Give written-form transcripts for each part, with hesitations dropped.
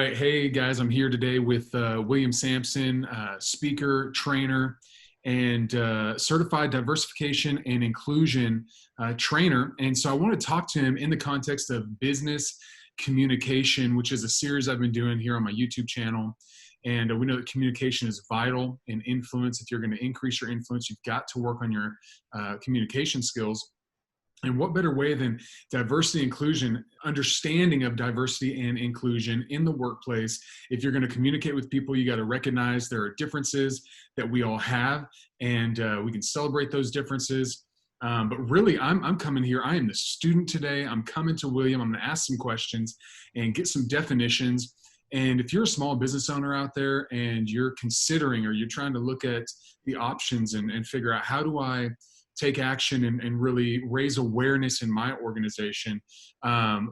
right. Hey guys, I'm here today with William Sampson, speaker, trainer, and certified diversification and inclusion trainer. And so I want to talk to him in the context of business communication, which is a series I've been doing here on my YouTube channel. And we know that communication is vital in influence. If you're going to increase your influence, you've got to work on your communication skills. And what better way than diversity, inclusion, understanding of diversity and inclusion in the workplace? If you're going to communicate with people, you got to recognize there are differences that we all have, and we can celebrate those differences. But really, I'm coming here. I am the student today. I'm coming to William. I'm going to ask some questions and get some definitions. And if you're a small business owner out there and you're considering or you're trying to look at the options and figure out how do I take action and really raise awareness in my organization,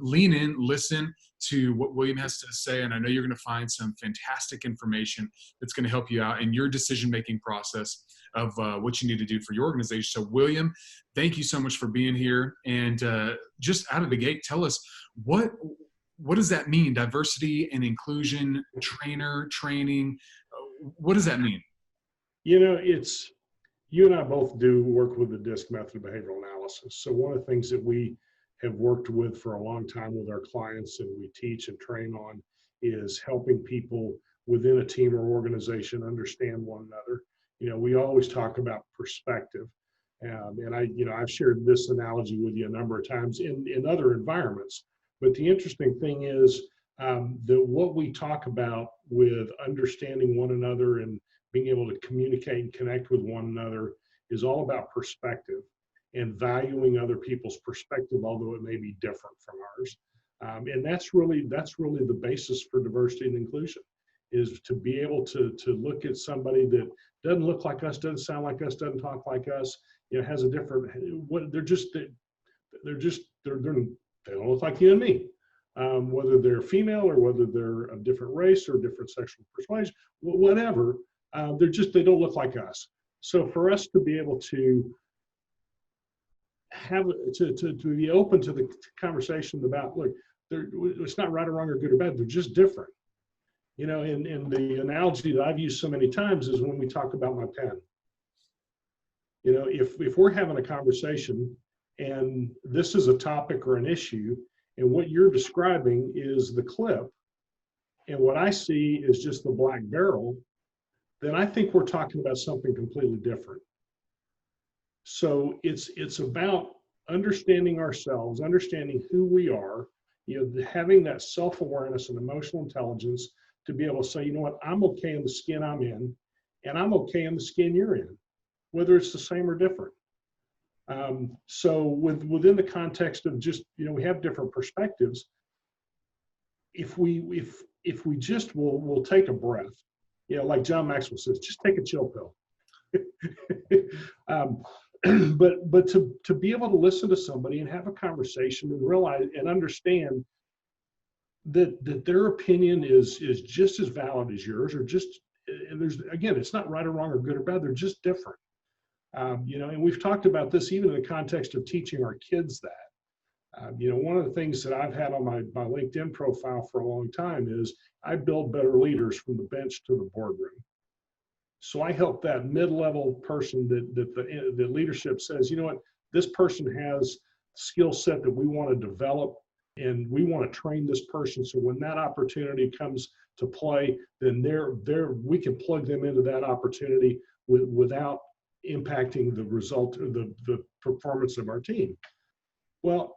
lean in, listen to what William has to say. And I know you're going to find some fantastic information that's going to help you out in your decision-making process of what you need to do for your organization. So William, thank you so much for being here. And just out of the gate, tell us what does that mean? Diversity and inclusion, training. What does that mean? You know, you and I both do work with the DISC method of behavioral analysis. So one of the things that we have worked with for a long time with our clients and we teach and train on is helping people within a team or organization understand one another. You know, we always talk about perspective. And I've shared this analogy with you a number of times in other environments. But the interesting thing is that what we talk about with understanding one another and being able to communicate and connect with one another is all about perspective and valuing other people's perspective, although it may be different from ours. And that's really the basis for diversity and inclusion, is to be able to look at somebody that doesn't look like us, doesn't sound like us, doesn't talk like us, you know, has a different, they don't look like you and me. Whether they're female or whether they're of different race or different sexual persuasion, whatever, they don't look like us. So for us to be able to be open to the conversation about, look, it's not right or wrong or good or bad, they're just different. You know, and the analogy that I've used so many times is when we talk about my pen. You know, if we're having a conversation and this is a topic or an issue, and what you're describing is the clip, and what I see is just the black barrel, then I think we're talking about something completely different. So it's about understanding ourselves, understanding who we are, you know, having that self-awareness and emotional intelligence to be able to say, you know what, I'm okay in the skin I'm in, and I'm okay in the skin you're in, whether it's the same or different. So within the context of just, you know, we have different perspectives. If we just will take a breath, you know, like John Maxwell says, just take a chill pill. But to be able to listen to somebody and have a conversation and realize and understand that their opinion is just as valid as yours, or just, and again, it's not right or wrong or good or bad, they're just different. You know, and we've talked about this even in the context of teaching our kids that. You know, one of the things that I've had on my LinkedIn profile for a long time is I build better leaders from the bench to the boardroom. So I help that mid-level person that the leadership says, you know what, this person has skill set that we want to develop, and we want to train this person. So when that opportunity comes to play, then we can plug them into that opportunity without impacting the result or the performance of our team. Well,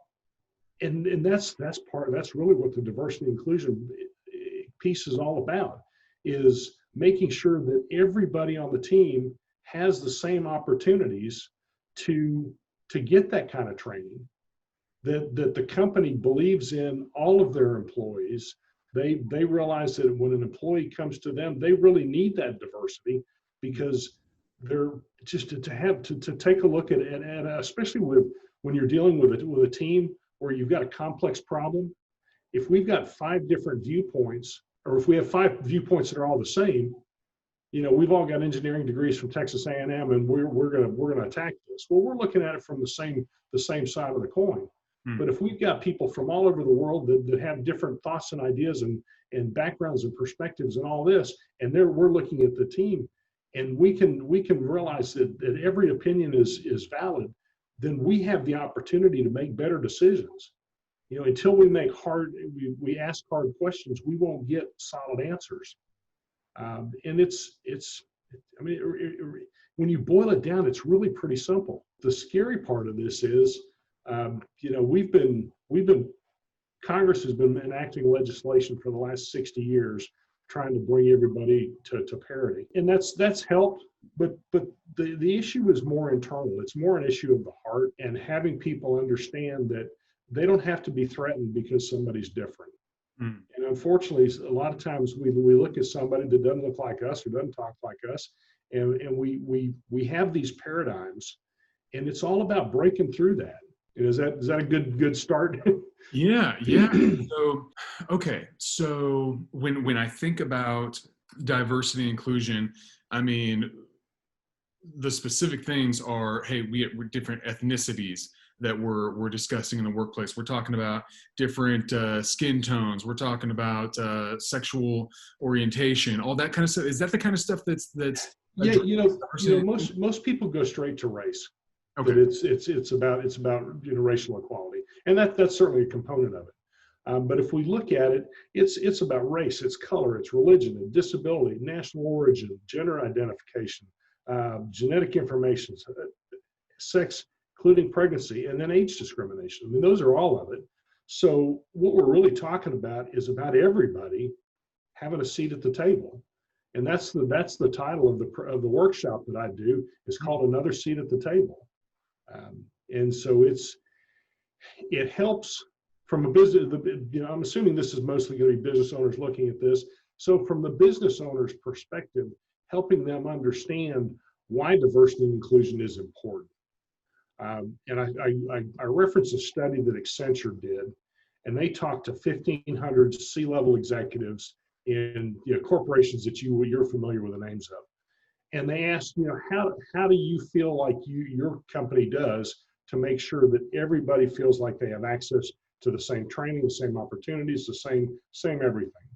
and that's really what the diversity and inclusion piece is all about, is making sure that everybody on the team has the same opportunities to get that kind of training, that the company believes in all of their employees. They realize that when an employee comes to them, they really need that diversity, because they're just to take a look at it, and especially when you're dealing with a team where you've got a complex problem. If we've got 5 different viewpoints, or if we have 5 viewpoints that are all the same, you know, we've all got engineering degrees from Texas A&M, and we're gonna attack this. Well, we're looking at it from the same side of the coin. Mm. But if we've got people from all over the world that have different thoughts and ideas and backgrounds and perspectives and all this, and we're looking at the team, and we can realize that every opinion is valid, then we have the opportunity to make better decisions. Until we we ask hard questions, we won't get solid answers. And I mean, when you boil it down, it's really pretty simple. The scary part of this is, Congress has been enacting legislation for the last 60 years, trying to bring everybody to parity, and that's helped. But the issue is more internal. It's more an issue of the heart, and having people understand that they don't have to be threatened because somebody's different. Mm. And unfortunately, a lot of times we look at somebody that doesn't look like us or doesn't talk like us, and we have these paradigms, and it's all about breaking through that. Is that a good start? Yeah. So when I think about diversity and inclusion, I mean, the specific things are, hey, we're different ethnicities that we're discussing in the workplace. We're talking about different skin tones. We're talking about sexual orientation, all that kind of stuff. Is that the kind of stuff that's Yeah, most people go straight to race. Okay. That it's about racial equality, and that's certainly a component of it. But if we look at it, it's about race, it's color, it's religion, and disability, national origin, gender identification, genetic information, sex, including pregnancy, and then age discrimination. I mean, those are all of it. So what we're really talking about is about everybody having a seat at the table. And that's the title of the workshop that I do. It's called Another Seat at the Table. And so it helps from a business, I'm assuming this is mostly going to be business owners looking at this. So from the business owner's perspective, helping them understand why diversity and inclusion is important. And I referenced a study that Accenture did, and they talked to 1,500 C-level executives in corporations that you're familiar with the names of. And they asked, how do you feel like your company does to make sure that everybody feels like they have access to the same training, the same opportunities, the same everything?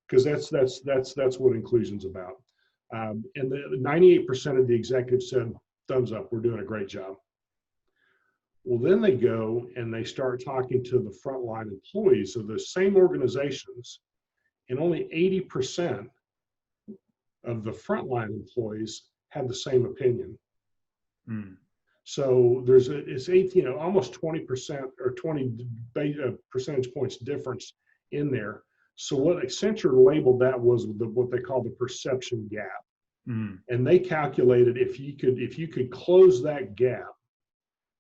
Because that's what inclusion's about. And the 98% of the executives said, thumbs up, we're doing a great job. Well, then they go and they start talking to the frontline employees of the same organizations, and only 80% of the frontline employees have the same opinion. Mm. So it's almost 20% or 20 percentage points difference in there. So what Accenture labeled that was what they call the perception gap. Mm. And they calculated if you could close that gap,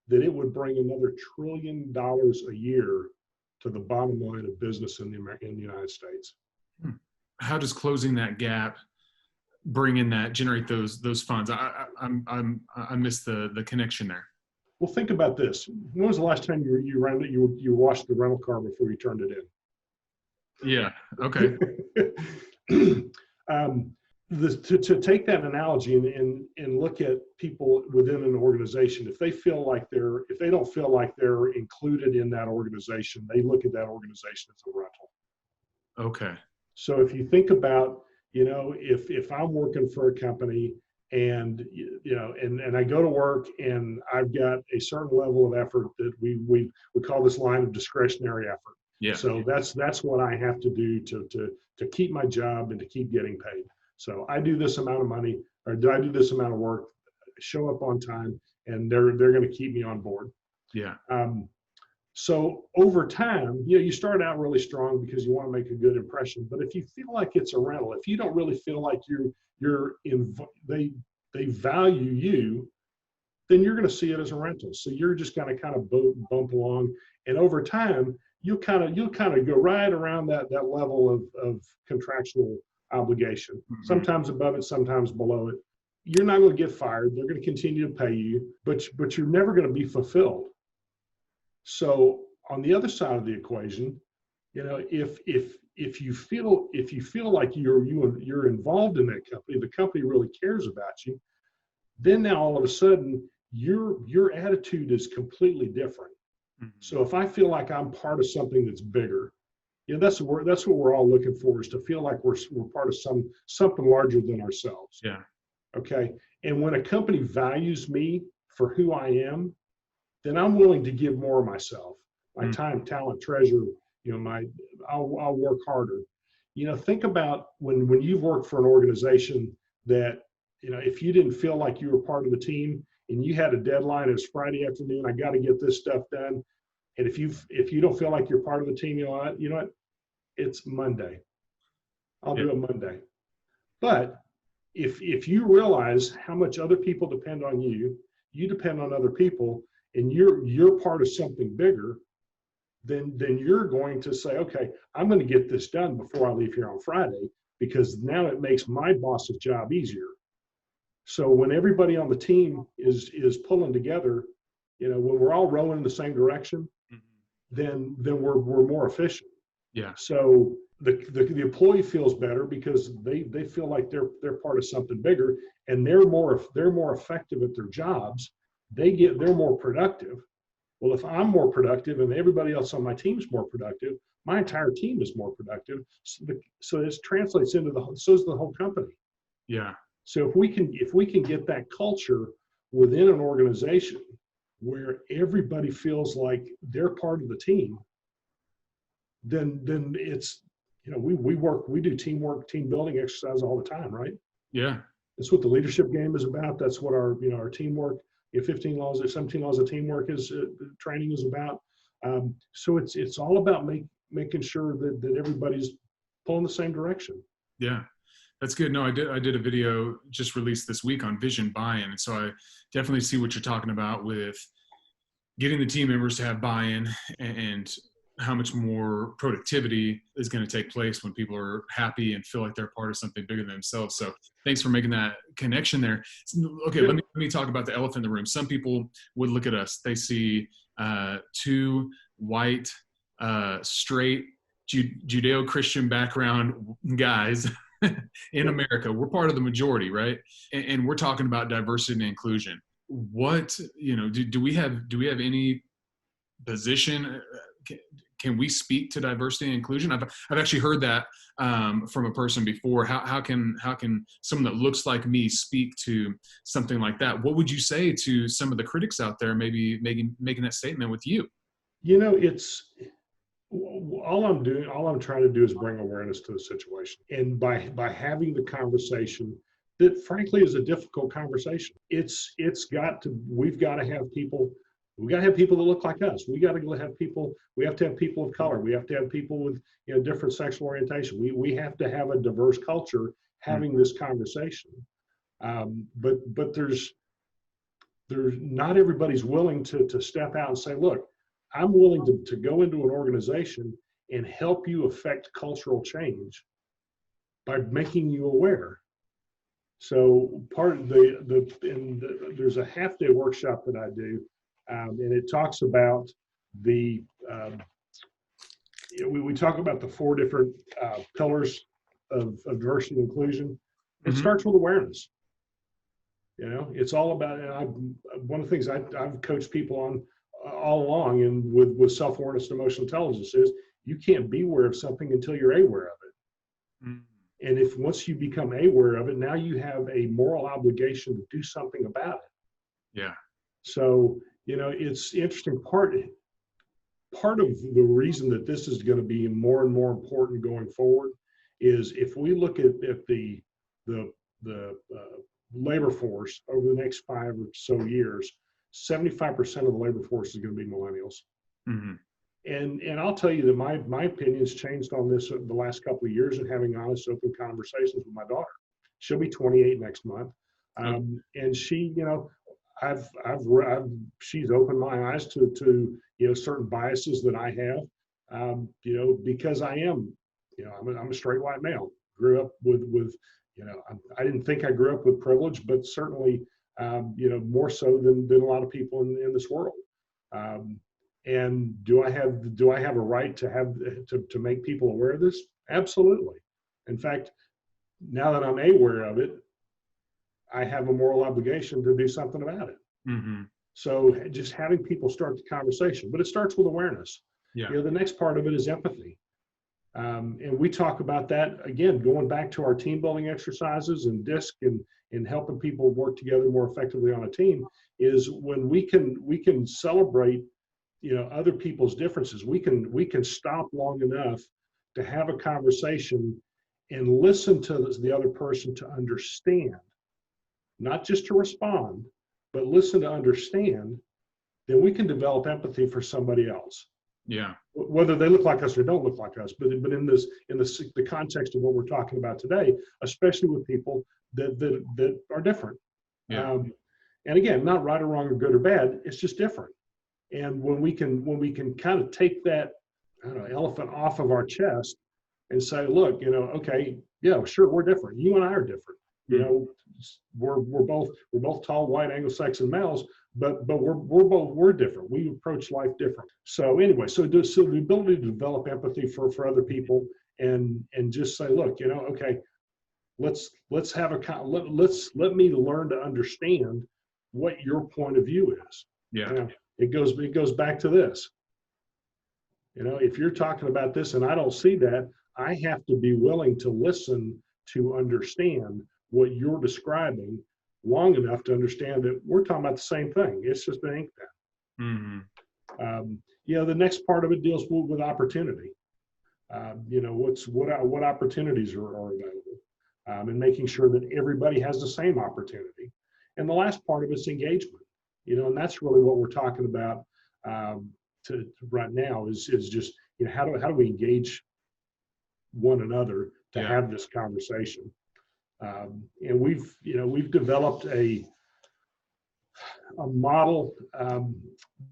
that it would bring another $1 trillion a year to the bottom line of business in the United States. How does closing that gap generate those funds? I missed the connection there. Well, think about this. When was the last time you washed the rental car before you turned it in? Yeah. Okay. To take that analogy and look at people within an organization, if they don't feel like they're included in that organization, they look at that organization as a rental. Okay. So if you think about, if I'm working for a company and I go to work and I've got a certain level of effort that we call this line of discretionary effort. Yeah. So that's what I have to do to keep my job and to keep getting paid. So I do this amount of money, or do I do this amount of work, show up on time, and they're going to keep me on board. Yeah. So over time, you start out really strong because you want to make a good impression. But if you feel like it's a rental, if you don't really feel like they value you, then you're going to see it as a rental. So you're just going to kind of bump along, and over time, you'll kind of go right around that level of contractual obligation. Mm-hmm. Sometimes above it, sometimes below it. You're not going to get fired. They're going to continue to pay you, but you're never going to be fulfilled. So on the other side of the equation, if you feel like you're involved in that company, the company really cares about you, then now all of a sudden your attitude is completely different. Mhm. So if I feel like I'm part of something that's bigger, that's what we're all looking for, is to feel like we're part of something larger than ourselves. Yeah. Okay. And when a company values me for who I am, then I'm willing to give more of myself, my Mm. time, talent, treasure, I'll work harder. Think about when you've worked for an organization that, if you didn't feel like you were part of the team and you had a deadline, it's Friday afternoon, I got to get this stuff done. And if you don't feel like you're part of the team, you know what, it's Monday. I'll Yeah. do it Monday. But if you realize how much other people depend on you, you depend on other people, and you're part of something bigger, then you're going to say, okay, I'm going to get this done before I leave here on Friday, because now it makes my boss's job easier. So when everybody on the team is pulling together, when we're all rowing in the same direction, Mhm. then we're more efficient. Yeah. So the employee feels better because they feel like they're part of something bigger, and they're more effective at their jobs. They're more productive. Well, if I'm more productive and everybody else on my team's more productive, my entire team is more productive. So this translates into so is the whole company. Yeah. So if we can get that culture within an organization where everybody feels like they're part of the team, then it's, we do teamwork, team building exercise all the time, right? Yeah. That's what the leadership game is about. That's what our teamwork, 15 laws or 17 laws of teamwork is training is about. So it's all about making sure that everybody's pulling the same direction. Yeah. That's good. No, I did a video just released this week on vision buy-in. And so I definitely see what you're talking about with getting the team members to have buy-in, and how much more productivity is going to take place when people are happy and feel like they're part of something bigger than themselves. So thanks for making that connection there. Okay, Yeah. let me talk about the elephant in the room. Some people would look at us, they see two white, straight, Judeo-Christian background guys in Yep. America. We're part of the majority, right? And we're talking about diversity and inclusion. What, do we have any position? Can we speak to diversity and inclusion? I've actually heard that from a person before. How can someone that looks like me speak to something like that? What would you say to some of the critics out there, maybe making that statement with you? It's all I'm trying to do is bring awareness to the situation. And by having the conversation that frankly is a difficult conversation, we've got to have people. We got to have people that look like us. We have to have people of color. We have to have people with different sexual orientation. We have to have a diverse culture having this conversation. But there's not everybody's willing to step out and say, look, I'm willing to go into an organization and help you affect cultural change by making you aware. So part of there's a half-day workshop that I do, and it talks about we talk about the four different pillars of diversity and inclusion. It Mm-hmm. starts with awareness. It's all about, one of the things I've coached people on all along, and with self-awareness and emotional intelligence, is you can't be aware of something until you're aware of it. Mm-hmm. And if once you become aware of it, now you have a moral obligation to do something about it. Yeah. So, it's interesting. Part of the reason that this is going to be more and more important going forward is if we look at the labor force over the next 5 or so years, 75% of the labor force is going to be millennials. Mm-hmm. And I'll tell you that my opinion's changed on this the last couple of years, and having honest, open conversations with my daughter. She'll be 28 next month, and she, she's opened my eyes to certain biases that I have, because I am, I'm a straight white male. Grew up with I didn't think I grew up with privilege, but certainly, more so than a lot of people in this world. And do I have a right to make people aware of this? Absolutely. In fact, now that I'm aware of it, I have a moral obligation to do something about it. Mm-hmm. So just having people start the conversation, but it starts with awareness. Yeah. The next part of it is empathy. And we talk about that again, going back to our team building exercises and DISC and helping people work together more effectively on a team, is when we can celebrate, other people's differences. We can stop long enough to have a conversation and listen to the other person to understand, not just to respond, but listen to understand. Then we can develop empathy for somebody else. Yeah. Whether they look like us or don't look like us, but in the context of what we're talking about today, especially with people that are different. Yeah. And again, not right or wrong or good or bad, it's just different. And when we can kind of take that, I don't know, elephant off of our chest and say, look, okay, yeah, sure, we're different. You and I are different. We're both tall, white, Anglo-Saxon males, but we're different. We approach life different. So anyway, so the ability to develop empathy for other people and just say, look, okay, let's let me learn to understand what your point of view is. Yeah. It goes back to this. If you're talking about this and I don't see that, I have to be willing to listen to understand what you're describing long enough to understand that we're talking about the same thing. It's just an ink pen. Mm-hmm. The next part of it deals with opportunity. What opportunities are available, and making sure that everybody has the same opportunity. And the last part of it's engagement. And that's really what we're talking about to right now is just how do we engage one another to have this conversation. And we've developed a model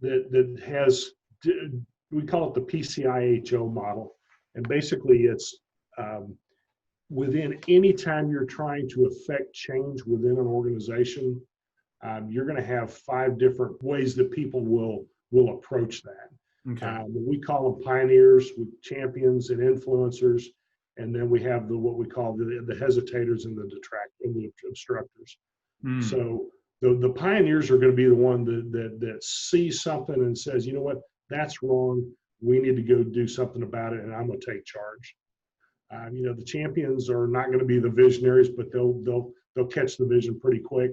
that has, we call it the PCIHO model. And basically it's within any time you're trying to affect change within an organization, you're going to have 5 different ways that people will approach that. Okay. We call them pioneers, champions, and influencers. And then we have what we call the hesitators and the obstructors. Mm. So the pioneers are going to be the one that sees something and says, you know what, that's wrong. We need to go do something about it, and I'm going to take charge. The champions are not going to be the visionaries, but they'll catch the vision pretty quick,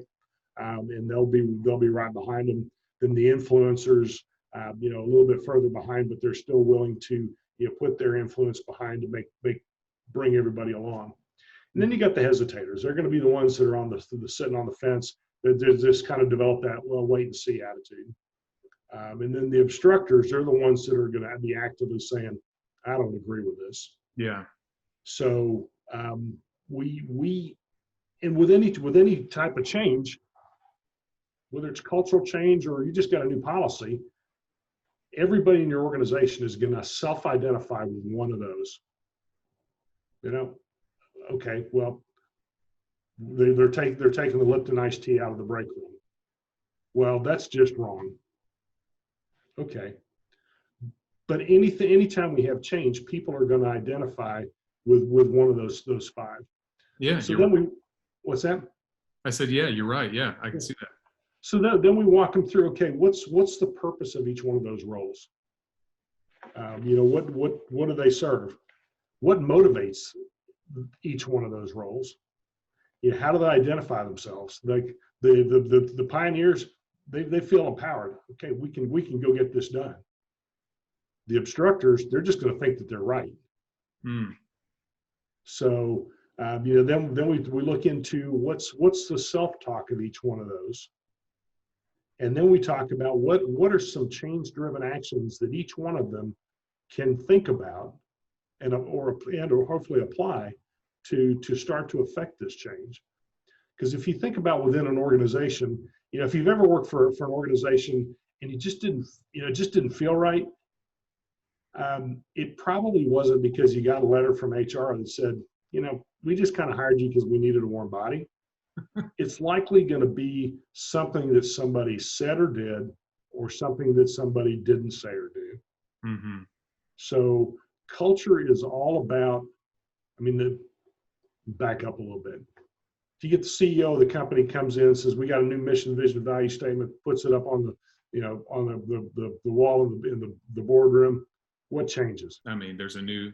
and they'll be right behind them. Then the influencers, a little bit further behind, but they're still willing to put their influence behind to bring everybody along. And then you got the hesitators. They're going to be the ones that are on the sitting on the fence. That just kind of develop that wait and see attitude. And then the obstructors, they're the ones that are going to be actively saying, I don't agree with this. Yeah. So we and with any type of change, whether it's cultural change or you just got a new policy, everybody in your organization is going to self-identify with one of those. Okay, well, they're taking the Lipton iced tea out of the break room. Well, that's just wrong. Okay, but anytime we have change, people are going to identify with one of those 5. Yeah. So then what's that? I said, yeah, you're right. Yeah, I can see that. So then we walk them through. Okay, what's the purpose of each one of those roles? What do they serve? What motivates each one of those roles? How do they identify themselves? Like the pioneers, they feel empowered. Okay, we can go get this done. The obstructors, they're just going to think that they're right. Mm. So then we look into what's the self-talk of each one of those. And then we talk about what are some change-driven actions that each one of them can think about or hopefully apply to start to affect this change. Because if you think about within an organization, if you've ever worked for an organization and it just didn't feel right, it probably wasn't because you got a letter from HR that said, we just kind of hired you because we needed a warm body. It's likely going to be something that somebody said or did, or something that somebody didn't say or do. Mm-hmm. So culture is all about, back up a little bit. you get the CEO of the company comes in and says, we got a new mission, vision, value statement, puts it up on the, on the wall in the boardroom, what changes? I mean, there's a new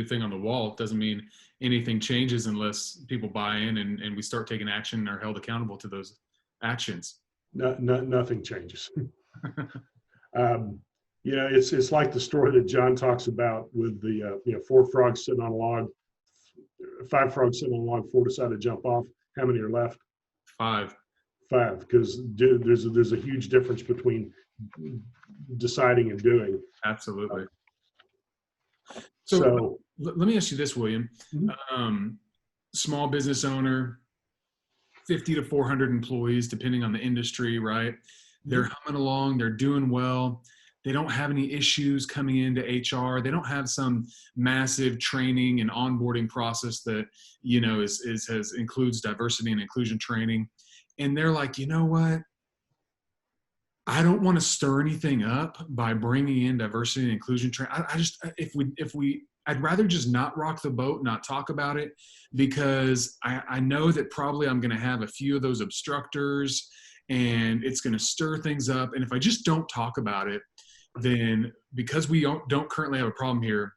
thing on the wall. It doesn't mean anything changes unless people buy in and we start taking action and are held accountable to those actions. Nothing changes. It's like the story that John talks about with the 4 frogs sitting on a log, 5 frogs sitting on a log, 4 decided to jump off. How many are left? 5. 5, because there's a huge difference between deciding and doing. Absolutely. So let me ask you this, William. Mm-hmm. Small business owner, 50 to 400 employees, depending on the industry, right? They're humming along, they're doing well. They don't have any issues coming into HR. They don't have some massive training and onboarding process that, includes diversity and inclusion training. And they're like, you know what? I don't want to stir anything up by bringing in diversity and inclusion training. I'd rather just not rock the boat, not talk about it, because I know that probably I'm going to have a few of those obstructors and it's going to stir things up. And if I just don't talk about it, then because we don't currently have a problem here,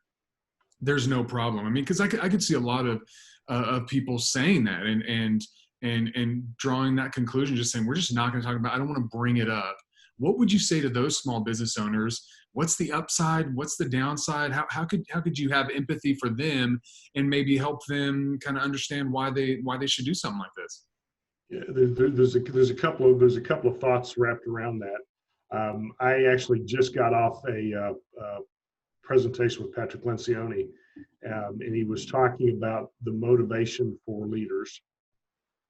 there's no problem. I mean, because I could see a lot of people saying that and drawing that conclusion, just saying, we're just not going to talk about it. I don't want to bring it up. What would you say to those small business owners? What's the upside? What's the downside? How could you have empathy for them and maybe help them kind of understand why they should do something like this? Yeah, there's a couple of thoughts wrapped around that. I actually just got off a presentation with Patrick Lencioni, and he was talking about the motivation for leaders.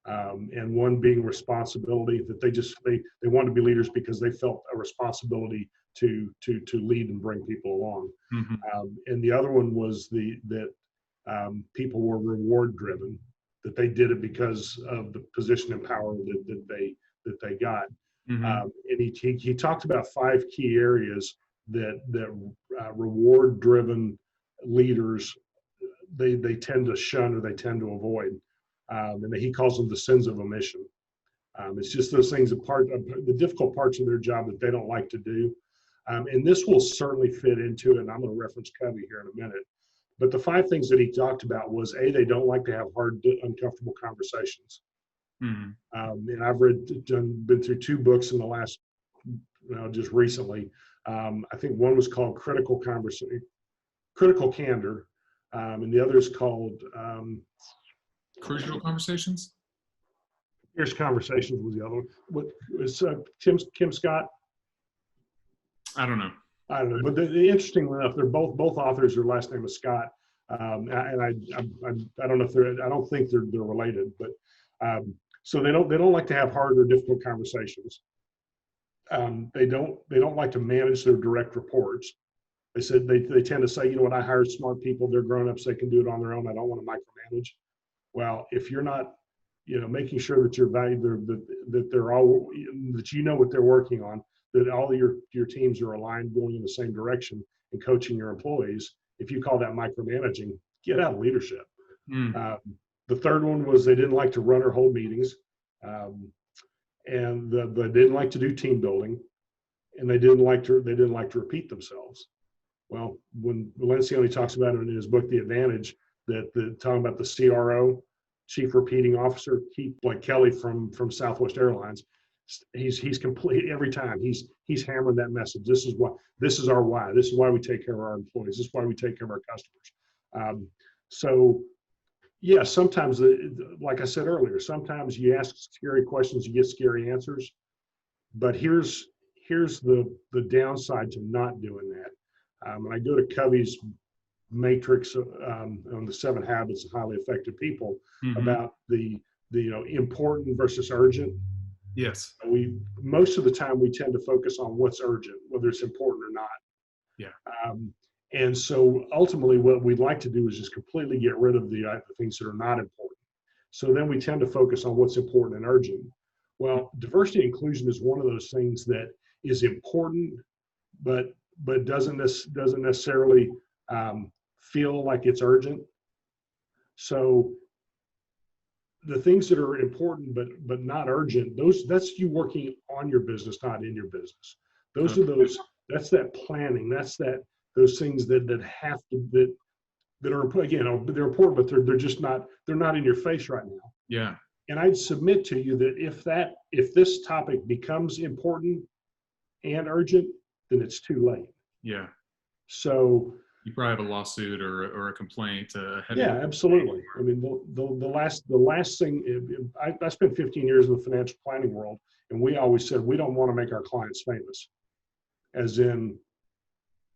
And one being responsibility, that they wanted to be leaders because they felt a responsibility to lead and bring people along. Mm-hmm. And the other one was that people were reward driven, that they did it because of the position and power that they got. Mm-hmm. And he talked about 5 key areas that reward driven leaders they tend to shun or they tend to avoid. And he calls them the sins of omission. It's just those things, the difficult parts of their job that they don't like to do. And this will certainly fit into it, and I'm going to reference Covey here in a minute. But the 5 things that he talked about was, A, they don't like to have hard, uncomfortable conversations. Mm-hmm. And I've been through 2 books in the last, just recently. I think one was called Critical Candor, and the other is called Crucial Conversations? Here's Conversations was the other one. What was Kim Scott? I don't know. But interestingly enough, they're both authors. Their last name is Scott, and I don't know if I don't think they're related. But so they don't like to have hard or difficult conversations. They don't like to manage their direct reports. They said they tend to say, I hired smart people. They're grown-ups. They can do it on their own. I don't want to micromanage. Well, if you're not, making sure that you're valued, that they're all, that what they're working on, that all your teams are aligned, going in the same direction, and coaching your employees. If you call that micromanaging, get out of leadership. Mm. The third one was they didn't like to run or hold meetings, and they didn't like to do team building, and they didn't like to repeat themselves. Well, when Lencioni talks about it in his book, The Advantage, talking about the CRO, Chief Repeating Officer, like Kelly from Southwest Airlines, he's complete every time. He's hammering that message. This is our why. This is why we take care of our employees. This is why we take care of our customers. So yeah, sometimes, like I said earlier, sometimes you ask scary questions, you get scary answers. But here's the downside to not doing that. When I go to Covey's matrix on the 7 habits of highly effective people, mm-hmm. about the important versus urgent. Yes. Most of the time we tend to focus on what's urgent, whether it's important or not. Yeah. And so ultimately what we'd like to do is just completely get rid of the things that are not important. So then we tend to focus on what's important and urgent. Well, diversity and inclusion is one of those things that is important, but doesn't necessarily feel like it's urgent. So the things that are important but not urgent, that's you working on your business, not in your business. Those are Okay. that's that planning. That's those things that have to that are, again, they're important, but they're just not, they're not in your face right now. Yeah. And I'd submit to you that if this topic becomes important and urgent, then it's too late. Yeah. So You probably have a lawsuit or a complaint ahead of yeah, you. absolutely. I mean, the last thing, I spent 15 years in the financial planning world, and we always said we don't want to make our clients famous, as in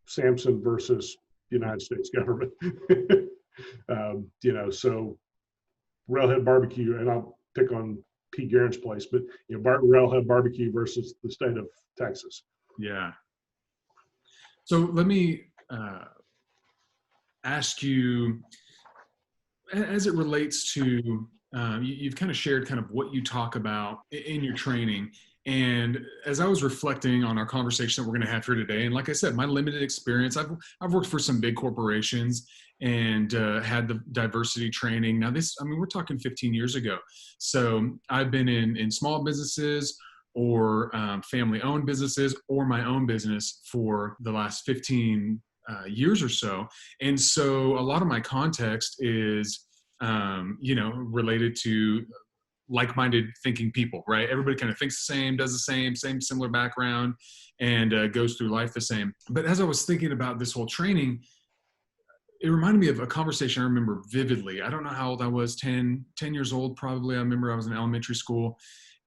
Sampson versus the United States government. So Railhead Barbecue, and I'll pick on Pete Guerin's place, but Railhead Barbecue versus the state of Texas. Yeah. So let me ask you, as it relates to, you've kind of shared kind of what you talk about in your training. And as I was reflecting on our conversation that we're going to have here today, and like I said, my limited experience, I've worked for some big corporations and had the diversity training. Now we're talking 15 years ago. So I've been in small businesses or family-owned businesses or my own business for the last 15 years or so. And so a lot of my context is, related to like-minded thinking people, right? Everybody kind of thinks the same, does the same similar background, and goes through life the same. But as I was thinking about this whole training, it reminded me of a conversation I remember vividly. I don't know how old I was, 10 years old probably. I remember I was in elementary school,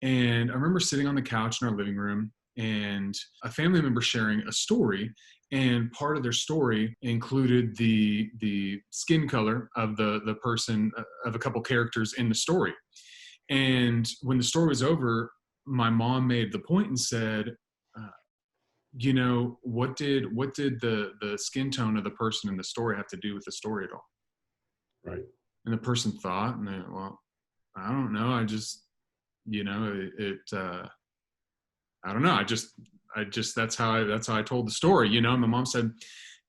and I remember sitting on the couch in our living room and a family member sharing a story, and part of their story included the skin color of the person, of a couple characters in the story. And when the story was over, my mom made the point and said, what did the skin tone of the person in the story have to do with the story at all? Right. And the person thought, and well, I don't know. I just, I don't know. I just that's how I told the story. And my mom said,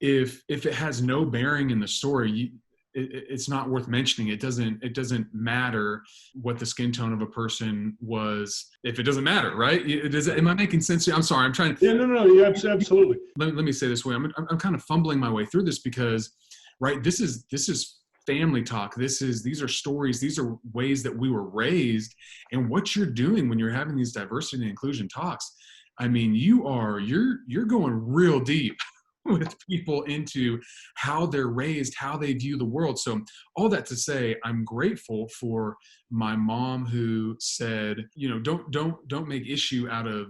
if it has no bearing in the story, it's not worth mentioning. It doesn't matter what the skin tone of a person was if it doesn't matter, right? Am I making sense to you? I'm sorry. I'm trying to. Yeah, no, yeah, absolutely. Let me say this way. I'm kind of fumbling my way through this because, right, this is family talk. These are stories. These are ways that we were raised, and what you're doing when you're having these diversity and inclusion talks. I mean, you're going real deep with people into how they're raised, how they view the world. So all that to say, I'm grateful for my mom who said, don't make issue out of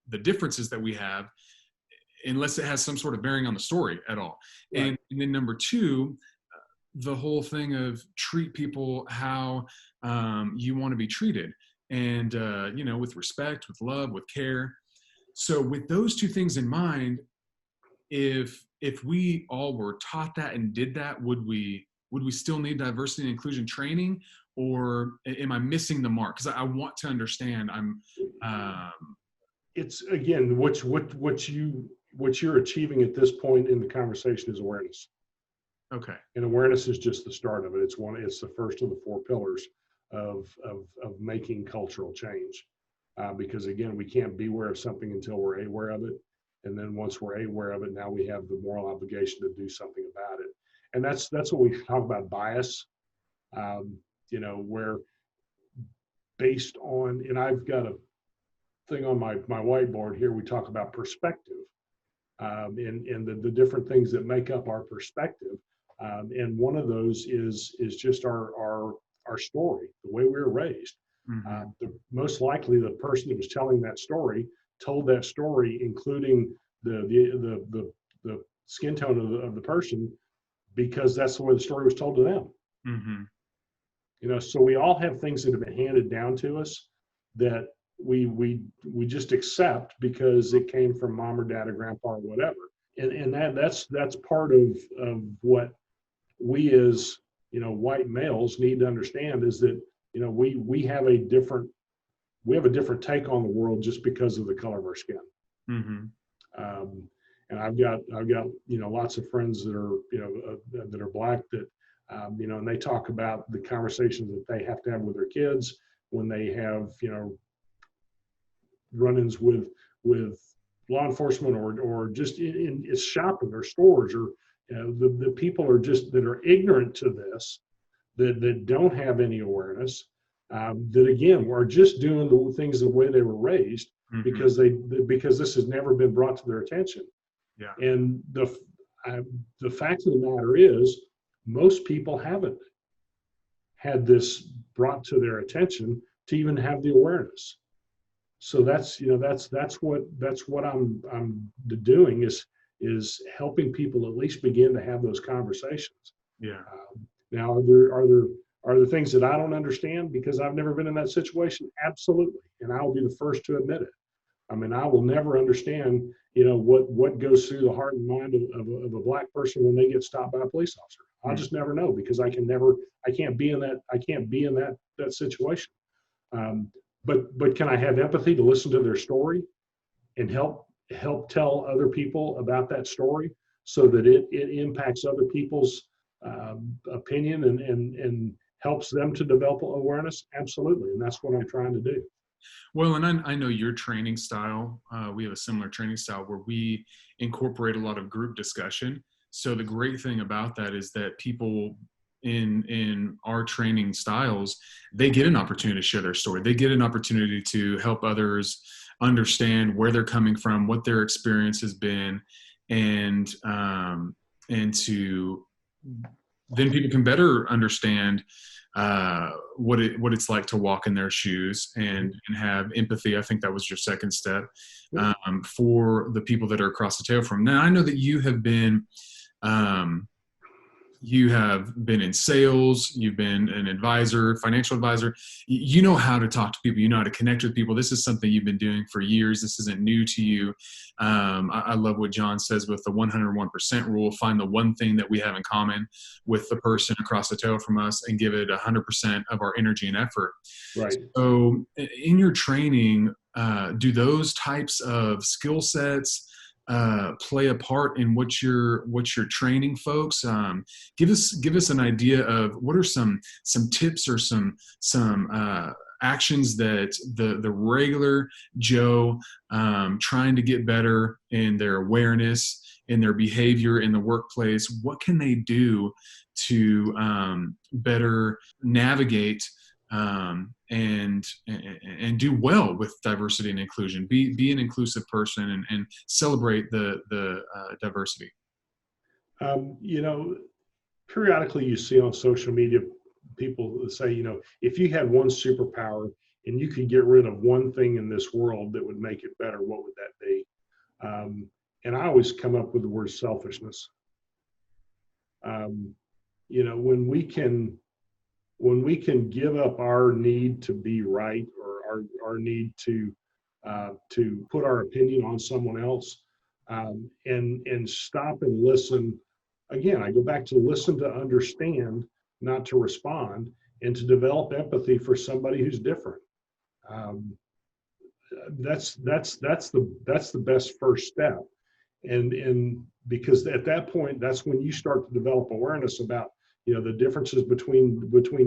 the differences that we have unless it has some sort of bearing on the story at all. Right. And then number two, the whole thing of treat people how you want to be treated, and with respect, with love, with care. So with those two things in mind, if we all were taught that and did that, would we still need diversity and inclusion training, or am I missing the mark? Because I want to understand. It's, again, what you're achieving at this point in the conversation is awareness. Okay. And awareness is just the start of it. It's the first of the four pillars of making cultural change. Because again, we can't be aware of something until we're aware of it. And then once we're aware of it, now we have the moral obligation to do something about it. And that's what we talk about bias, where based on, and I've got a thing on my whiteboard here, we talk about perspective, and the different things that make up our perspective. And one of those is just our story, the way we were raised. Mm-hmm. Most likely the person that was telling that story told that story, including the skin tone of the person, because that's the way the story was told to them. Mm-hmm. So we all have things that have been handed down to us that we just accept because it came from mom or dad or grandpa or whatever. And that's part of what we as white males need to understand, is that we have a different take on the world just because of the color of our skin. Mm-hmm. And I've got lots of friends that are that are black that And they talk about the conversations that they have to have with their kids when they have, run-ins with law enforcement or just in shopping or stores, or the people are just that are ignorant to this, that don't have any awareness, that again are just doing the things the way they were raised, Mm-hmm. because this has never been brought to their attention. Yeah. And the fact of the matter is, most people haven't had this brought to their attention to even have the awareness. So that's what I'm doing is helping people at least begin to have those conversations. Yeah. Now, are there things that I don't understand because I've never been in that situation? Absolutely, and I will be the first to admit it. I mean, I will never understand, what goes through the heart and mind of a black person when they get stopped by a police officer. I'll just never know, because I can't be in that situation. But can I have empathy to listen to their story and help tell other people about that story so that it impacts other people's opinion and helps them to develop awareness? Absolutely, and that's what I'm trying to do. Well, and I know your training style, we have a similar training style where we incorporate a lot of group discussion. So the great thing about that is that people in our training styles, they get an opportunity to share their story. They get an opportunity to help others understand where they're coming from, what their experience has been, and to then people can better understand what it's like to walk in their shoes and have empathy. I think that was your second step, for the people that are across the table from. Now, I know that you have been in sales, you've been an advisor, financial advisor. You know how to talk to people, you know how to connect with people. This is something you've been doing for years. This isn't new to you. I love what John says with the 101% rule. Find the one thing that we have in common with the person across the table from us and give it 100% of our energy and effort. Right. So in your training, do those types of skill sets play a part in what you're training folks? Give us an idea of what are some tips or some actions that the regular Joe trying to get better in their awareness, in their behavior in the workplace, what can they do to better navigate and do well with diversity and inclusion, be an inclusive person and celebrate the diversity? Periodically you see on social media people say, if you had one superpower and you could get rid of one thing in this world that would make it better, what would that be? And I always come up with the word selfishness. When we can give up our need to be right, or our need to put our opinion on someone else, and stop and listen. Again, I go back to listen to understand, not to respond, and to develop empathy for somebody who's different. That's the best first step, and because at that point, that's when you start to develop awareness about the differences between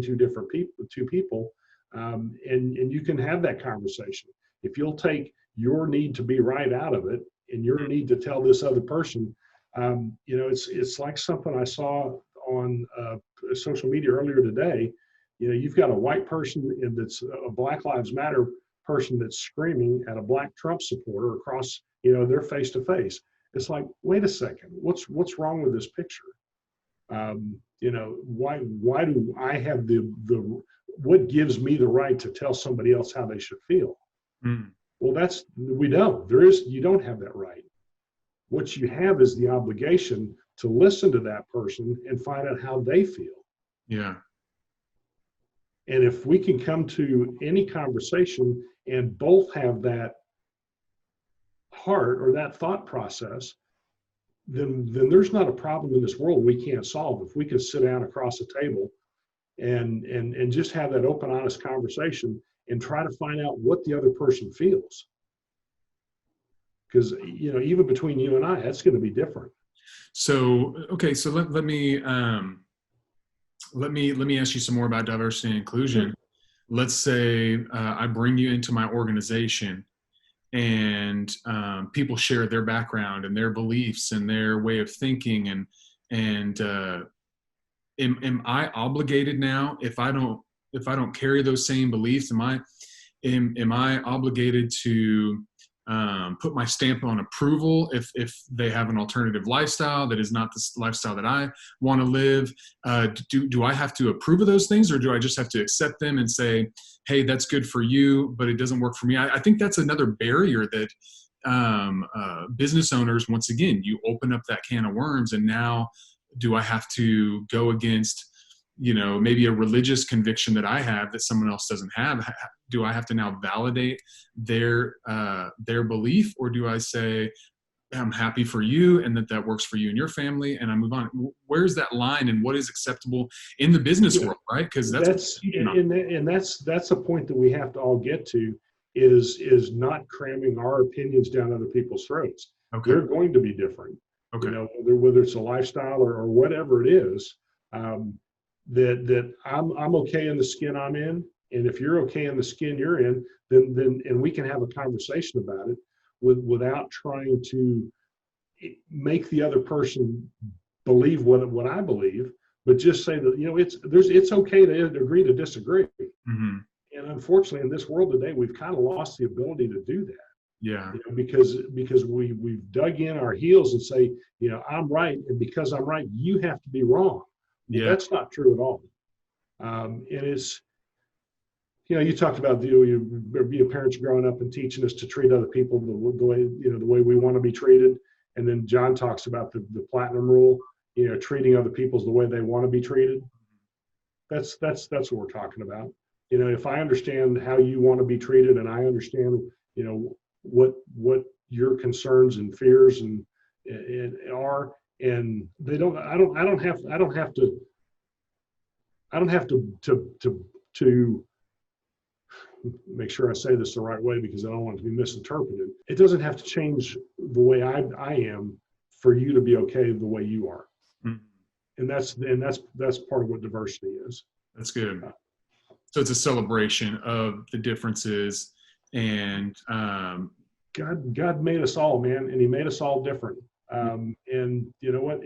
two people, and you can have that conversation. If you'll take your need to be right out of it and your need to tell this other person, it's like something I saw on social media earlier today. You've got a white person that's a Black Lives Matter person that's screaming at a black Trump supporter across, they're face to face. It's like, wait a second, what's wrong with this picture? Why do I have what gives me the right to tell somebody else how they should feel? Well, you don't have that right. What you have is the obligation to listen to that person and find out how they feel. Yeah. And if we can come to any conversation and both have that heart or that thought process, then there's not a problem in this world we can't solve. If we can sit down across a table and just have that open, honest conversation and try to find out what the other person feels. Because, even between you and I, that's going to be different. So, okay. So let me let me ask you some more about diversity and inclusion. Let's say I bring you into my organization, and people share their background and their beliefs and their way of thinking, and am I obligated now, if I don't carry those same beliefs, am I obligated to put my stamp on approval if they have an alternative lifestyle that is not the lifestyle that I want to live? Do I have to approve of those things, or do I just have to accept them and say, hey, that's good for you, but it doesn't work for me? I think that's another barrier that business owners, once again, you open up that can of worms, and now do I have to go against, maybe a religious conviction that I have that someone else doesn't have? Do I have to now validate their belief, or do I say, I'm happy for you and that works for you and your family, and I move on? Where's that line, and what is acceptable in the business world, right? Because that's a point that we have to all get to, is not cramming our opinions down other people's throats. Okay. They're going to be different. Okay. Whether it's a lifestyle or whatever it is, that I'm okay in the skin I'm in, and if you're okay in the skin you're in, then and we can have a conversation about it without trying to make the other person believe what I believe, but just say that it's okay to agree to disagree. Mm-hmm. And unfortunately, in this world today, we've kind of lost the ability to do that. Yeah. Because we've dug in our heels and say, I'm right, and because I'm right, you have to be wrong. Yeah. That's not true at all. And it's, you talked about your parents growing up and teaching us to treat other people the way we want to be treated. And then John talks about the platinum rule, treating other people the way they want to be treated. That's what we're talking about. If I understand how you want to be treated, and I understand, what your concerns and fears and are, and I don't have to make sure I say this the right way, because I don't want it to be misinterpreted. It doesn't have to change the way I am for you to be okay the way you are. Mm-hmm. And that's part of what diversity is. That's good. So it's a celebration of the differences, and God made us all, man, and He made us all different. And you know what?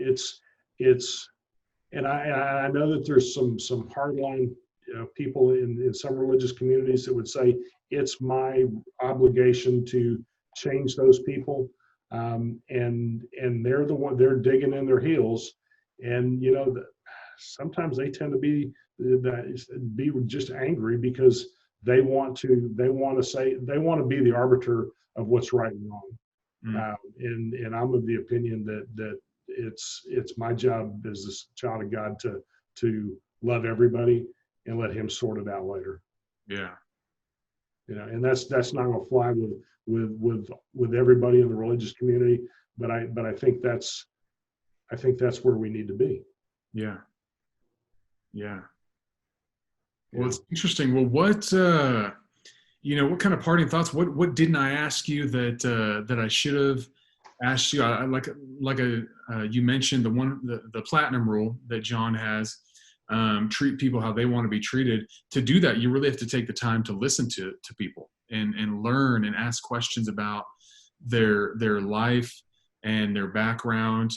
And I know that there's some hardline people in some religious communities that would say it's my obligation to change those people, and they're digging in their heels, and sometimes they tend to be just angry because they want to be the arbiter of what's right and wrong. Mm-hmm. And I'm of the opinion that it's my job as a child of God to love everybody and let Him sort it out later. Yeah. And that's not going to fly with everybody in the religious community, but I think that's where we need to be. Yeah. Yeah. Well, it's interesting. Well, what kind of parting thoughts? What didn't I ask you that I should have asked you? You mentioned the platinum rule that John has. Treat people how they want to be treated. To do that, you really have to take the time to listen to people and learn and ask questions about their life and their background.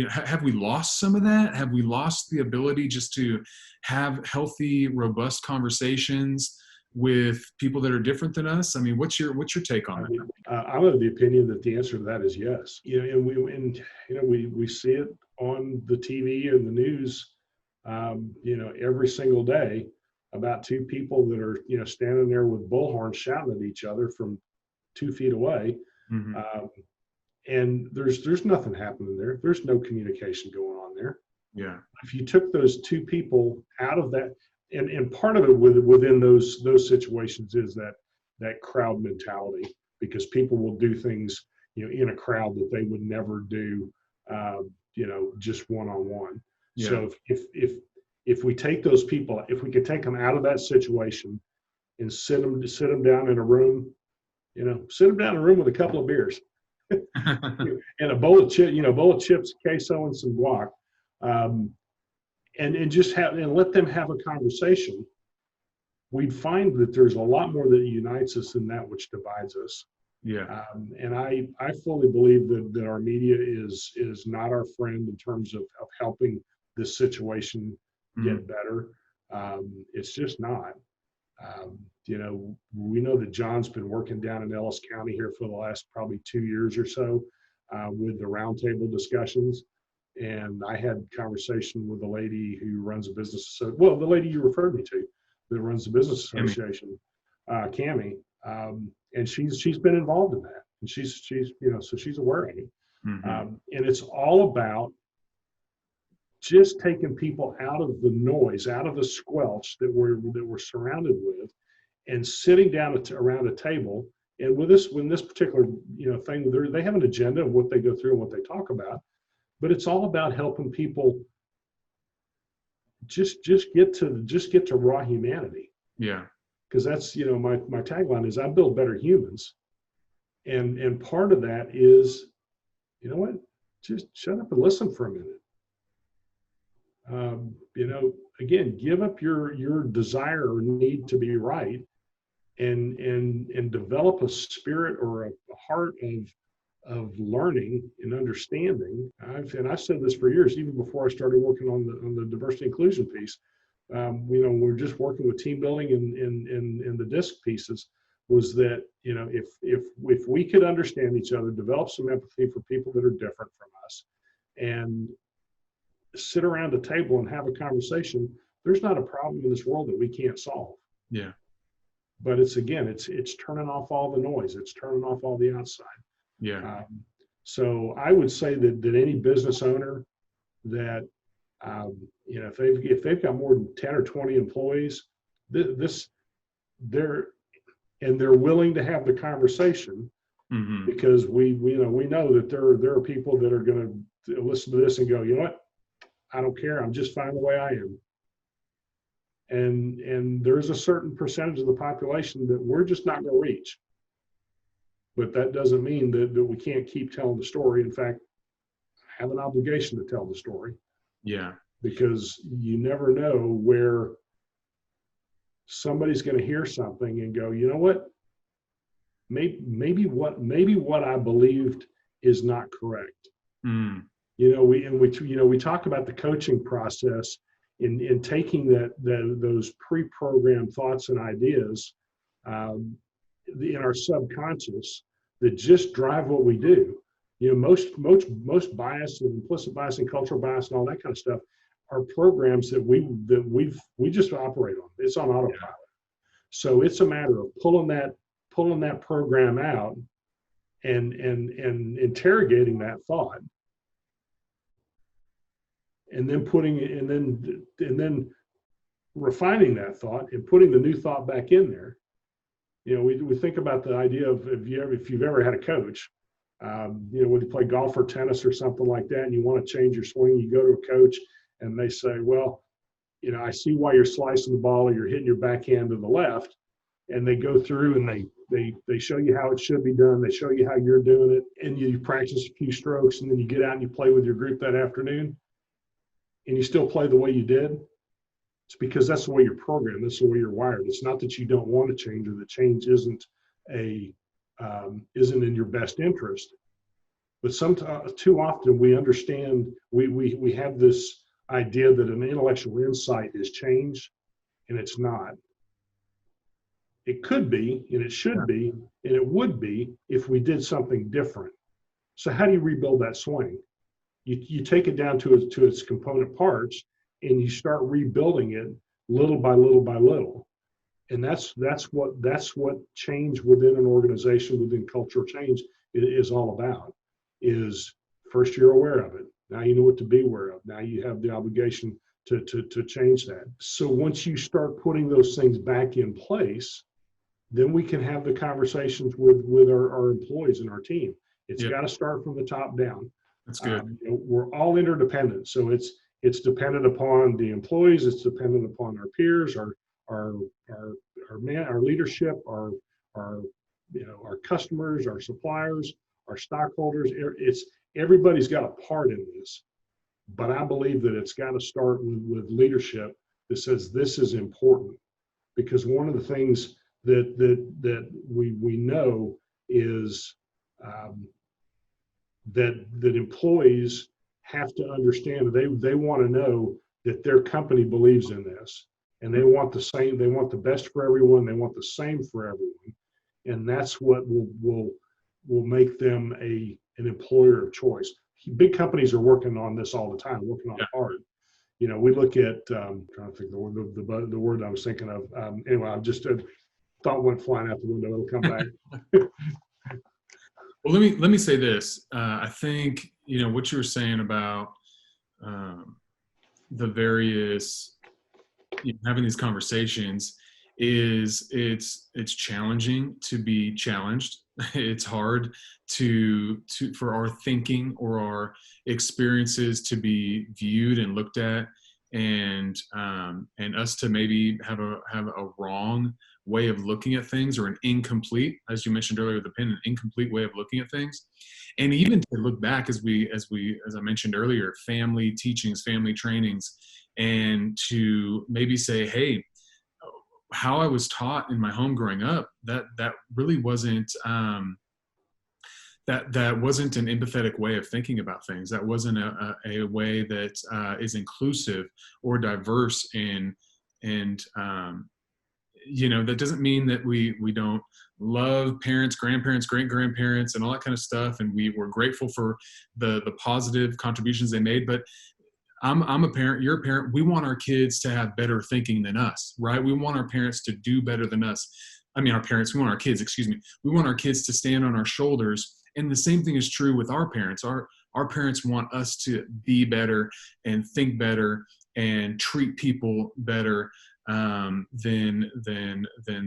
Have we lost some of that? Have we lost the ability just to have healthy, robust conversations with people that are different than us? I mean, what's your take on that? I'm of the opinion that the answer to that is yes. And we see it on the TV and the news, every single day, about two people that are, standing there with bullhorns shouting at each other from 2 feet away. Mm-hmm. And there's nothing happening there. There's no communication going on there. Yeah. If you took those two people out of that, and part of it within those situations is that crowd mentality, because people will do things, in a crowd that they would never do, just one-on-one. Yeah. So if we take those people, if we could take them out of that situation and sit them down in a room, sit them down in a room with a couple of beers and a bowl of chips, queso, and some guac, and just let them have a conversation, we'd find that there's a lot more that unites us than that which divides us. Yeah. And I fully believe that our media is not our friend in terms of helping this situation get better. It's just not. You know, we know that John's been working down in Ellis County here for the last probably 2 years or so with the roundtable discussions. And I had conversation with a lady who runs a business, well, the lady you referred me to that runs the business association, Cammie, and she's been involved in that, and she's you know, so she's aware of it. And it's all about just taking people out of the noise, out of the squelch that we're surrounded with, and sitting down around a table. And with this particular, you know, thing, they have an agenda of what they go through and what they talk about, but it's all about helping people just get to raw humanity. Yeah. Because that's, you know, my tagline is I build better humans, and part of that is, you know what, just shut up and listen for a minute. You know, again, give up your desire or need to be right, and develop a spirit or a heart of learning and understanding. I've said this for years, even before I started working on the diversity inclusion piece. You know, we're just working with team building and the DISC pieces, was that, you know, if we could understand each other, develop some empathy for people that are different from us, and sit around a table and have a conversation, there's not a problem in this world that we can't solve. Yeah. But it's turning off all the noise. It's turning off all the outside. Yeah. So I would say that any business owner that, you know, if they've got more than 10 or 20 employees, they're willing to have the conversation, because we know that there are people that are going to listen to this and go, you know what, I don't care, I'm just fine the way I am. And there's a certain percentage of the population that we're just not going to reach. But that doesn't mean that we can't keep telling the story. In fact, I have an obligation to tell the story. Yeah. Because you never know where somebody's going to hear something and go, you know what, maybe what I believed is not correct. You know, we talk about the coaching process in taking those pre-programmed thoughts and ideas in our subconscious that just drive what we do. You know, most bias and implicit bias and cultural bias and all that kind of stuff are programs that we just operate on. It's on autopilot. Yeah. So it's a matter of pulling that program out and interrogating that thought, and then refining that thought and putting the new thought back in there. You know, we think about the idea of if you've ever had a coach, you know, when you play golf or tennis or something like that, and you want to change your swing, you go to a coach and they say, well, you know, I see why you're slicing the ball or you're hitting your backhand to the left. And they go through and they show you how it should be done. They show you how you're doing it, and you practice a few strokes, and then you get out and you play with your group that afternoon, and you still play the way you did. It's because that's the way you're programmed. That's the way you're wired. It's not that you don't want to change, or the change isn't in your best interest. But too often we understand, we have this idea that an intellectual insight is change, and it's not. It could be, and it should be, and it would be if we did something different. So how do you rebuild that swing? You take it down to its component parts, and you start rebuilding it little by little by little. And that's what change within an organization, within cultural change, is all about. Is first you're aware of it. Now you know what to be aware of. Now you have the obligation to change that. So once you start putting those things back in place, then we can have the conversations with our employees and our team. It's got to start from the top down. That's good. You know, we're all interdependent. So it's dependent upon the employees. It's dependent upon our peers, our leadership, our customers, our suppliers, our stockholders. Everybody's got a part in this. but I believe that it's got to start with leadership that says this is important, because one of the things that we know is that employees have to understand, they want to know that their company believes in this, and they want the same, they want the best for everyone, they want the same for everyone, and that's what will make them an employer of choice. Big companies are working on this all the time, working on it hard. You know, we look at trying to think the word I was thinking of. Anyway, I just thought went flying out the window. It'll come back. Well, let me say this. I think, you know, what you were saying about the various, you know, having these conversations is it's challenging to be challenged. It's hard for our thinking or our experiences to be viewed and looked at, and us to maybe have a wrong way of looking at things, or an incomplete, as you mentioned earlier with the pen, an incomplete way of looking at things. And even to look back, as I mentioned earlier, family teachings, family trainings, and to maybe say, hey, how I was taught in my home growing up, that really wasn't that wasn't an empathetic way of thinking about things. That wasn't a way that is inclusive or diverse, and you know, that doesn't mean that we don't love parents, grandparents, great-grandparents, and all that kind of stuff, and we're grateful for the positive contributions they made. But I'm a parent, you're a parent. We want our kids to have better thinking than us, right? We want our parents to do better than us. I mean, we want our kids, excuse me. We want our kids to stand on our shoulders. And the same thing is true with our parents. Our parents want us to be better and think better and treat people better than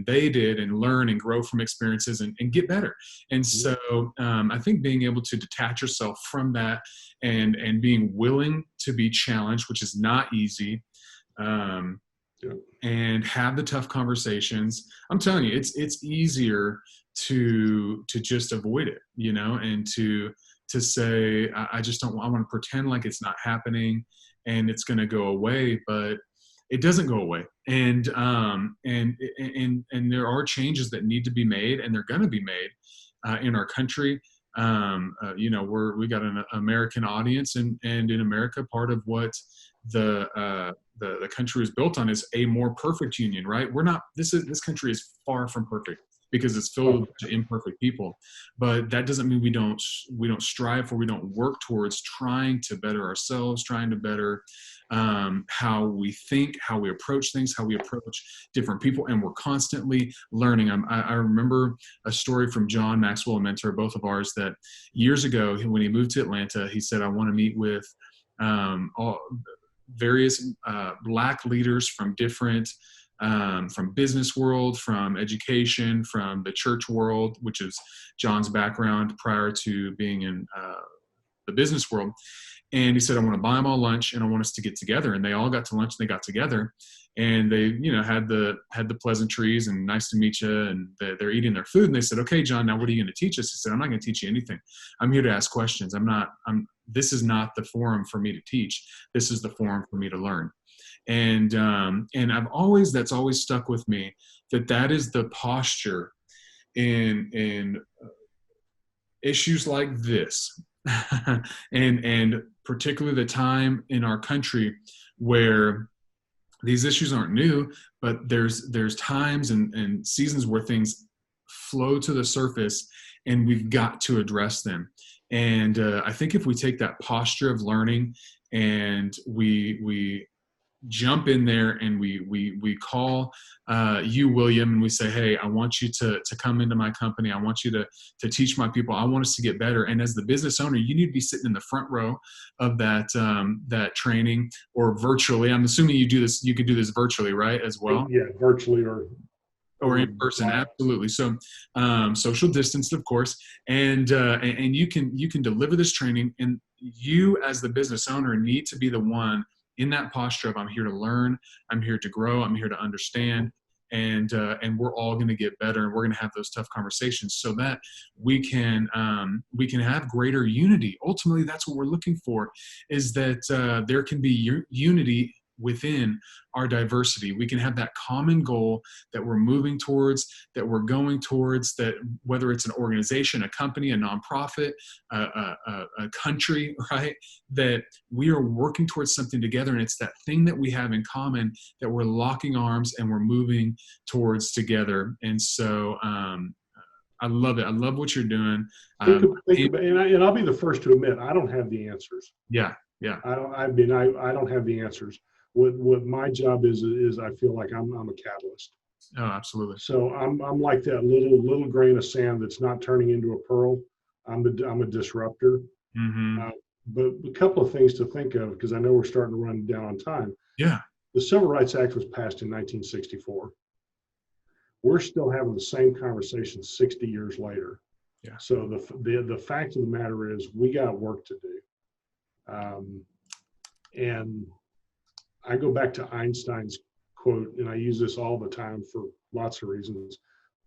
they did, and learn and grow from experiences and get better. And so I think being able to detach yourself from that and being willing to be challenged, which is not easy, and have the tough conversations. I'm telling you, it's easier to just avoid it, you know, and to say, I just don't, I want to pretend like it's not happening and it's going to go away, but it doesn't go away. And there are changes that need to be made, and they're going to be made in our country. You know, we got an American audience, and in America, part of what the country is built on is a more perfect union, right? This country is far from perfect, because it's filled with imperfect people. But that doesn't mean we don't strive for, we don't work towards trying to better ourselves, trying to better how we think, how we approach things, how we approach different people. And we're constantly learning. I remember a story from John Maxwell, a mentor, both of ours, that years ago when he moved to Atlanta, he said, I want to meet with all various Black leaders from different from business world, from education, from the church world, which is John's background prior to being in the business world. And he said, I want to buy them all lunch, and I want us to get together. And they all got to lunch, and they got together, and they, you know, had the pleasantries and nice to meet you, and they're eating their food. And they said, okay, John, now what are you going to teach us? He said, I'm not going to teach you anything. I'm here to ask questions. This is not the forum for me to teach. This is the forum for me to learn. And that's always stuck with me, that is the posture in issues like this. and particularly the time in our country where these issues aren't new, but there's times and seasons where things flow to the surface, and we've got to address them. And I think if we take that posture of learning, and we jump in there, and we call you, William, and we say, hey, I want you to come into my company. I want you to teach my people. I want us to get better. And as the business owner, you need to be sitting in the front row of that training, or virtually. I'm assuming you could do this virtually, right, as well? Yeah, virtually or in person. Absolutely. So social distanced, of course, and you can deliver this training, and you as the business owner need to be the one in that posture of, I'm here to learn, I'm here to grow, I'm here to understand. and we're all going to get better, and we're going to have those tough conversations so that we can have greater unity. Ultimately, that's what we're looking for, is that there can be unity within our diversity. We can have that common goal that we're moving towards, that we're going towards, that whether it's an organization, a company, a nonprofit, a country, right, that we are working towards something together, and it's that thing that we have in common that we're locking arms and we're moving towards together. And so I love it. I love what you're doing. Think about, and I'll be the first to admit, I don't have the answers. Yeah. I don't have the answers. What my job is I feel like I'm a catalyst. Oh, absolutely. So I'm like that little grain of sand that's not turning into a pearl. I'm a disruptor. Mm-hmm. But a couple of things to think of, because I know we're starting to run down on time. Yeah. The Civil Rights Act was passed in 1964. We're still having the same conversation 60 years later. Yeah. So the fact of the matter is, we got work to do. And I go back to Einstein's quote, and I use this all the time for lots of reasons,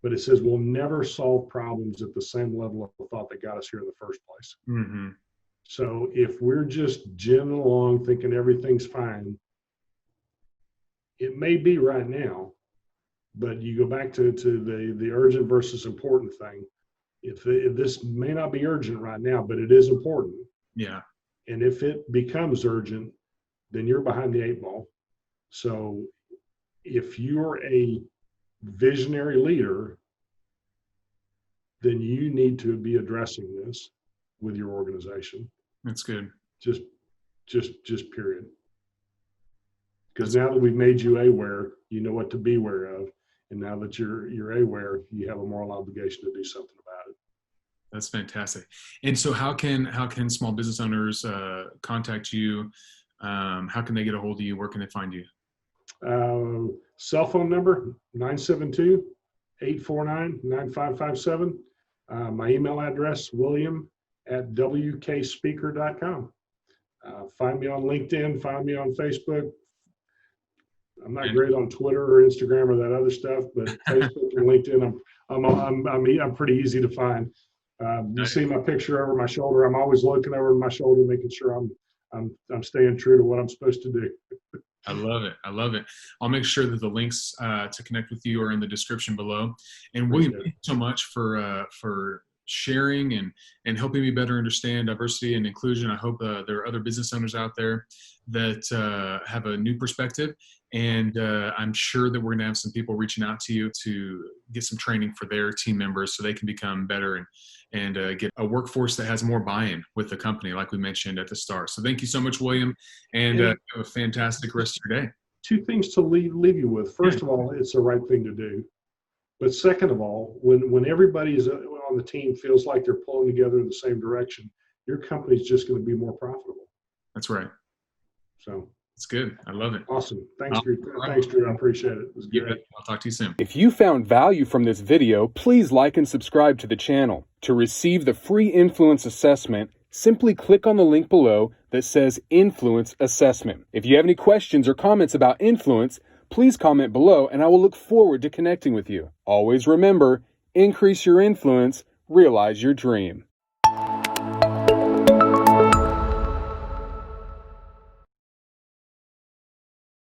but it says, we'll never solve problems at the same level of thought that got us here in the first place. Mm-hmm. So if we're just jamming along thinking everything's fine, it may be right now, but you go back to the urgent versus important thing. If this may not be urgent right now, but it is important. Yeah. And if it becomes urgent, then you're behind the 8 ball. So if you're a visionary leader, then you need to be addressing this with your organization. That's good. Just period. Because now that we've made you aware, you know what to be aware of. And now that you're aware, you have a moral obligation to do something about it. That's fantastic. And so how can small business owners contact you? How can they get a hold of you? Where can they find you? Cell phone number, 972-849-9557. My email address, william@wkspeaker.com. Find me on LinkedIn, find me on Facebook. I'm not great on Twitter or Instagram or that other stuff, but Facebook and LinkedIn, I'm pretty easy to find. You see my picture over my shoulder. I'm always looking over my shoulder, making sure I'm staying true to what I'm supposed to do. I love it. I love it. I'll make sure that the links to connect with you are in the description below. And William, thank you so much for sharing and helping me better understand diversity and inclusion. I hope there are other business owners out there that have a new perspective. And I'm sure that we're going to have some people reaching out to you to get some training for their team members so they can become better and get a workforce that has more buy-in with the company, like we mentioned at the start. So thank you so much, William, and have a fantastic rest of your day. 2 things to leave you with. First of all, it's the right thing to do. But second of all, when everybody is on the team feels like they're pulling together in the same direction, your company's just going to be more profitable. That's right. So it's good. I love it. Awesome. Thanks, Drew. Thanks, Drew. I appreciate it. It was great. I'll talk to you soon. If you found value from this video, please like and subscribe to the channel. To receive the free influence assessment, simply click on the link below that says Influence Assessment. If you have any questions or comments about influence, please comment below and I will look forward to connecting with you. Always remember, increase your influence, realize your dream.